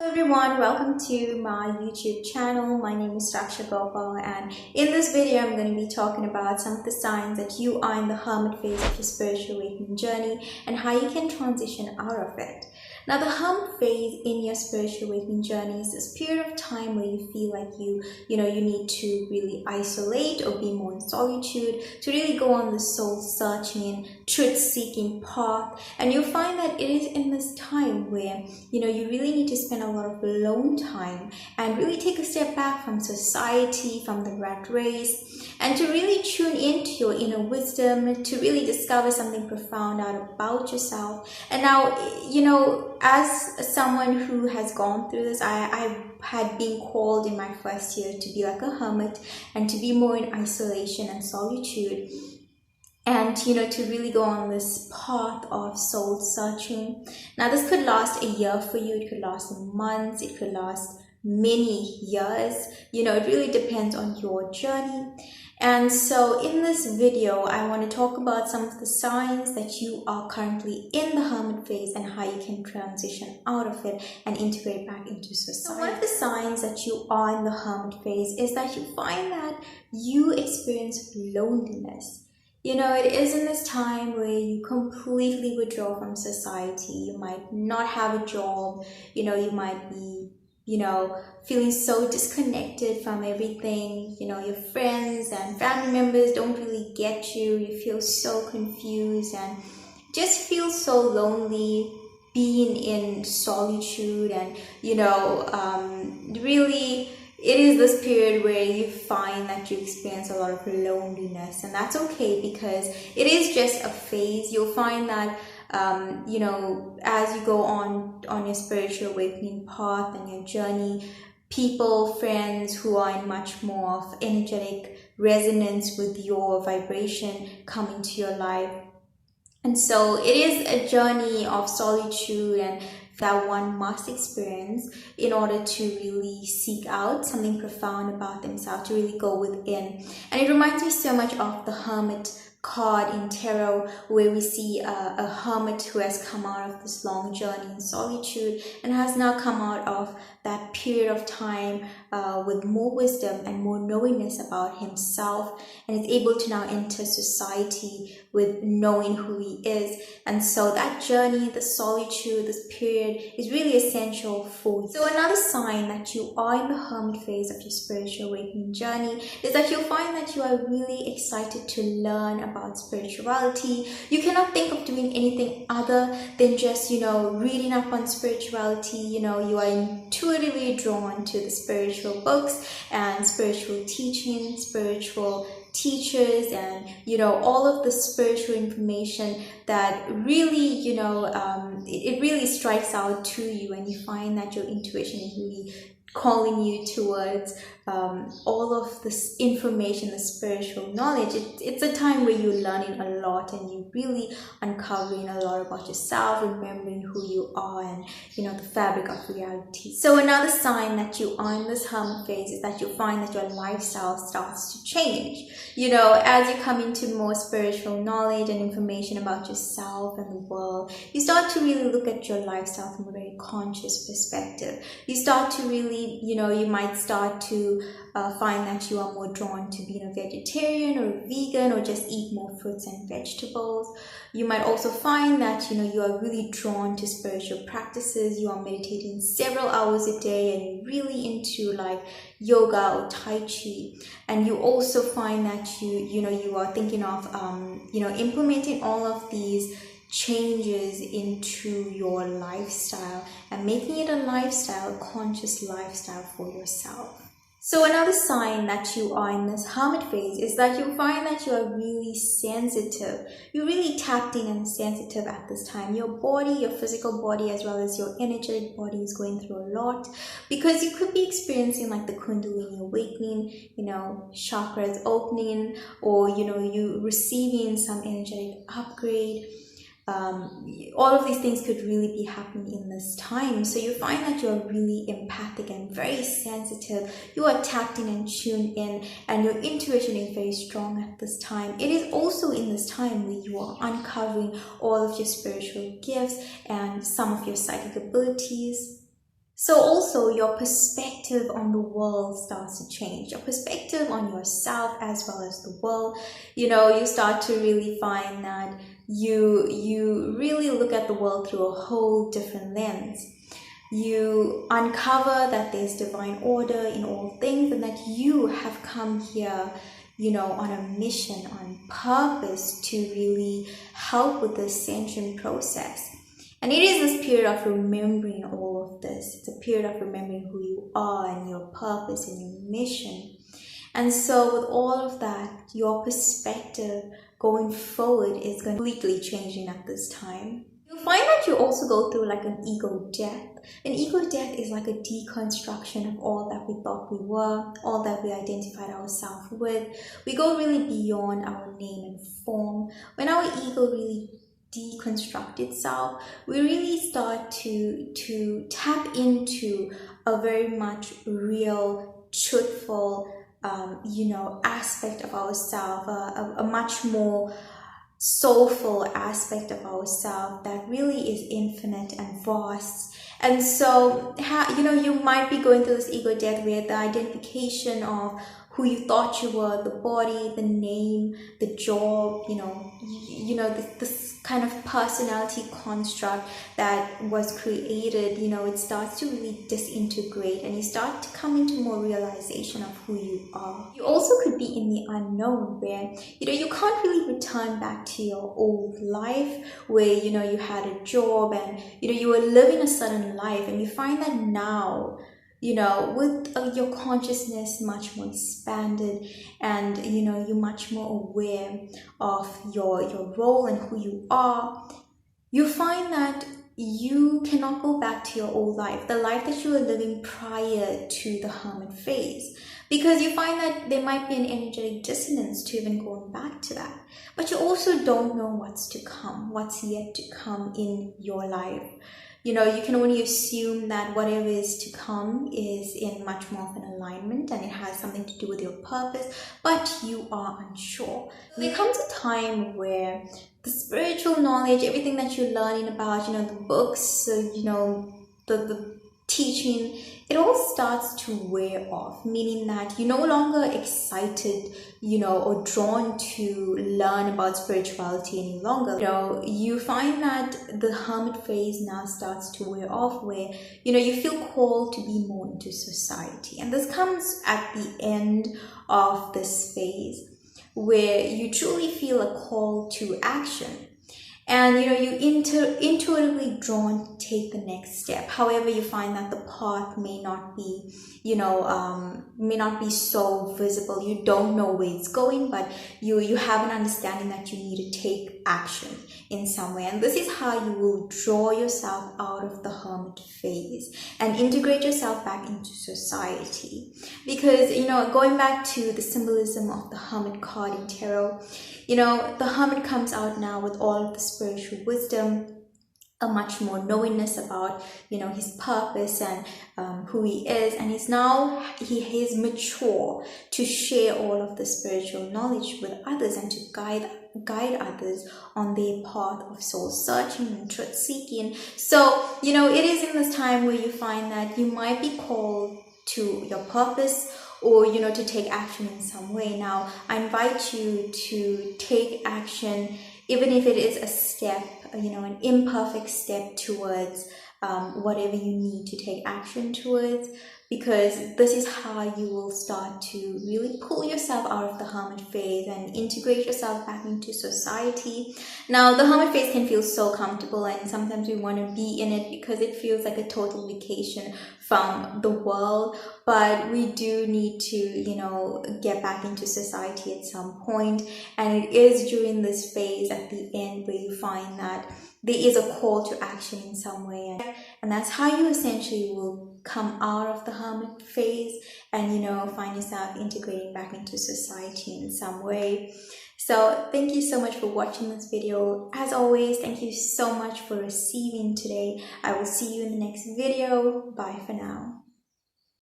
Hello everyone, welcome to my YouTube channel. My name is Raksha Gopal, and in this video I'm going to be talking about some of the signs that you are in the hermit phase of your spiritual awakening journey and how you can transition out of it. Now, the hermit phase in your spiritual awakening journey is this period of time where you feel like you need to really isolate or be more in solitude, to really go on the soul searching, truth seeking path. And you'll find that it is in this time where you really need to spend a lot of alone time and really take a step back from society, from the rat race, and to really tune into your inner wisdom, to really discover something profound out about yourself. And now, as someone who has gone through this, I had been called in my first year to be like a hermit and to be more in isolation and solitude, and to really go on this path of soul searching. Now, this could last a year for you, it could last months, it could last many years. It really depends on your journey. And so in this video, I want to talk about some of the signs that you are currently in the hermit phase and how you can transition out of it and integrate back into society. So one of the signs that you are in the hermit phase is that you find that you experience loneliness. It is in this time where you completely withdraw from society. You might not have a job, you might be feeling so disconnected from everything. Your friends and family members don't really get you. You feel so confused and just feel so lonely being in solitude. And really, it is this period where you find that you experience a lot of loneliness, and that's okay because it is just a phase. You'll find that as you go on your spiritual awakening path and your journey, people, friends who are in much more of energetic resonance with your vibration come into your life. And so it is a journey of solitude and that one must experience in order to really seek out something profound about themselves, to really go within. And it reminds me so much of the Hermit card in tarot, where we see a hermit who has come out of this long journey in solitude and has now come out of that period of time with more wisdom and more knowingness about himself, and is able to now enter society with knowing who he is. And so that journey, the solitude, this period is really essential for you. So another sign that you are in the hermit phase of your spiritual awakening journey is that you'll find that you are really excited to learn about spirituality. You cannot think of doing anything other than just reading up on spirituality. You are intuitively drawn to the spiritual books and spiritual teaching, spiritual teachers, and all of the spiritual information that really it really strikes out to you, and you find that your intuition is really calling you towards all of this information, the spiritual knowledge. It's a time where you're learning a lot and you're really uncovering a lot about yourself, remembering who you are, and the fabric of reality. So another sign that you are in this hermit phase is that you'll find that your lifestyle starts to change. As you come into more spiritual knowledge and information about yourself and the world, you start to really look at your lifestyle from a very conscious perspective. You start to really, you might start to find that you are more drawn to being a vegetarian or a vegan, or just eat more fruits and vegetables. You might also find that you are really drawn to spiritual practices. You are meditating several hours a day and you're really into like yoga or tai chi. And you also find that you are thinking of implementing all of these changes into your lifestyle and making it a lifestyle, a conscious lifestyle for yourself. So another sign that you are in this hermit phase is that you'll find that you are really sensitive. You're really tapped in and sensitive at this time. Your body, your physical body, as well as your energetic body is going through a lot, because you could be experiencing like the Kundalini awakening, chakras opening, or you receiving some energetic upgrade. All of these things could really be happening in this time. So you find that you're really empathic and very sensitive. You are tapped in and tuned in, and your intuition is very strong at this time. It is also in this time where you are uncovering all of your spiritual gifts and some of your psychic abilities. So also your perspective on the world starts to change. Your perspective on yourself as well as the world. You start to really find that you really look at the world through a whole different lens. You uncover that there's divine order in all things and that you have come here, on a mission, on purpose to really help with the ascension process. And it is this period of remembering all of this. It's a period of remembering who you are and your purpose and your mission. And so with all of that, your perspective going forward is completely changing at this time. You'll find that you also go through like an ego death. An ego death is like a deconstruction of all that we thought we were, all that we identified ourselves with. We go really beyond our name and form. When our ego really deconstruct itself, we really start to tap into a very much real, truthful, aspect of ourselves, a much more soulful aspect of ourselves that really is infinite and vast. And so, you might be going through this ego death where the identification of who you thought you were, the body, the name, the job, this kind of personality construct that was created, it starts to really disintegrate and you start to come into more realization of who you are. You also could be in the unknown where, you can't really return back to your old life where, you had a job and, you were living a certain life, and you find that now, with your consciousness much more expanded and, you're much more aware of your role and who you are, you find that you cannot go back to your old life, the life that you were living prior to the hermit phase, because you find that there might be an energetic dissonance to even going back to that. But you also don't know what's to come, what's yet to come in your life. You can only assume that whatever is to come is in much more of an alignment and it has something to do with your purpose, but you are unsure. There comes a time where the spiritual knowledge, everything that you're learning about, the books, the teaching, it all starts to wear off, meaning that you're no longer excited, or drawn to learn about spirituality any longer. You find that the hermit phase now starts to wear off where, you feel called to be more into society. And this comes at the end of this phase where you truly feel a call to action. And you intuitively drawn to take the next step. However, you find that the path may not be, may not be so visible. You don't know where it's going, but you have an understanding that you need to take action in some way. And this is how you will draw yourself out of the hermit phase and integrate yourself back into society. Because, going back to the symbolism of the hermit card in tarot, the hermit comes out now with all of the spiritual wisdom, a much more knowingness about, his purpose and who he is. And he is mature to share all of the spiritual knowledge with others and to guide others on their path of soul searching and truth seeking. So, it is in this time where you find that you might be called to your purpose, or to take action in some way. Now, I invite you to take action, even if it is a step, an imperfect step towards whatever you need to take action towards, because this is how you will start to really pull yourself out of the hermit phase and integrate yourself back into society. Now, the hermit phase can feel so comfortable, and sometimes we want to be in it because it feels like a total vacation from the world, but we do need to, get back into society at some point. And it is during this phase at the end where you find that there is a call to action in some way, and that's how you essentially will come out of the hermit phase and find yourself integrating back into society in some way. So thank you so much for watching this video. As always, thank you so much for receiving today. I will see you in the next video. Bye for now.